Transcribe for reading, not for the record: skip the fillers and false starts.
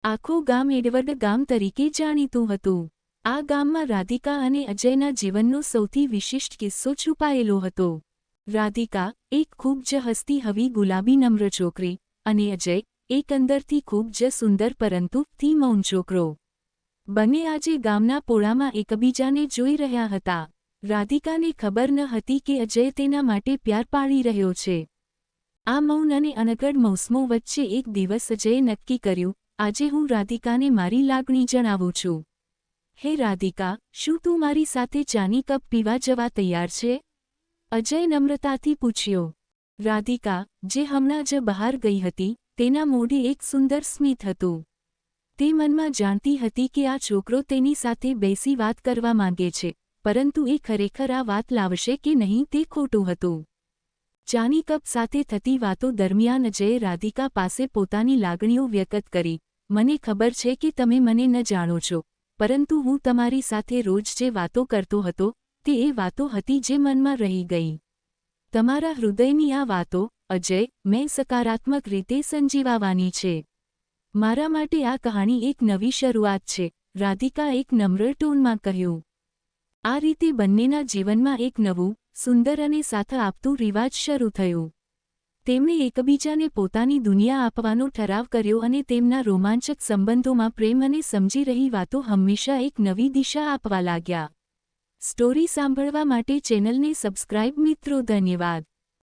આખું ગામ એડવર્ડ ગામ તરીકે જાણીતું હતું. આ ગામમાં રાધિકા અને અજયના જીવનનો સૌથી વિશિષ્ટ કિસ્સો છુપાયેલો હતો. રાધિકા એક ખૂબ જ હસતી હવી ગુલાબી નમ્ર છોકરી અને અજય એક અંદરથી ખૂબ જ સુંદર પરંતુ મૌન છોકરો. બંને આજે ગામના પોળામાં એકબીજાને જોઈ રહ્યા હતા. રાધિકાને ખબર ન હતી કે અજય તેના માટે પ્યાર પાડી રહ્યો છે. આ મૌન અને અનગઢ મોસમો વચ્ચે એક દિવસ અજયે નક્કી કર્યું, આજે હું રાધિકાને મારી લાગણી જણાવું છું. હે રાધિકા, શું તું મારી સાથે ચાની કપ પીવા જવા તૈયાર છે? અજય નમ્રતાથી પૂછ્યો. રાધિકા, જે હમણાં જ બહાર ગઈ હતી, તેના મોઢે એક સુંદર સ્મિત હતું. તે મનમાં જાણતી હતી કે આ છોકરો તેની સાથે બેસી વાત કરવા માંગે છે, પરંતુ એ ખરેખર આ વાત લાવશે કે નહીં તે ખોટું હતું. ચાની કપ સાથે થતી વાતો દરમિયાન અજયે રાધિકા પાસે પોતાની લાગણીઓ વ્યક્ત કરી. મને ખબર છે કે તમે મને ન જાણો છો, પરંતુ હું તમારી સાથે રોજ જે વાતો કરતો હતો, તે એ વાતો હતી જે મનમાં રહી ગઈ. તમારા હૃદયની આ વાતો, અજય, મેં સકારાત્મક રીતે સંજીવવાની છે. મારા માટે આ કહાણી એક નવી શરૂઆત છે, રાધિકા એક નમ્ર ટોનમાં કહ્યું. આ રીતે બંનેના જીવનમાં એક નવું, સુંદર અને સાથ આપતું રિવાજ શરૂ થયું. તેમણે એકબીજાને પોતાની દુનિયા આપવાનો ઠરાવ કર્યો અને તેમના રોમાંચક સંબંધોમાં પ્રેમ અને સમજી રહી વાતો હંમેશા એક નવી દિશા આપવા લાગ્યા. સ્ટોરી સાંભળવા માટે ચેનલને સબસ્ક્રાઇબ મિત્રો. ધન્યવાદ.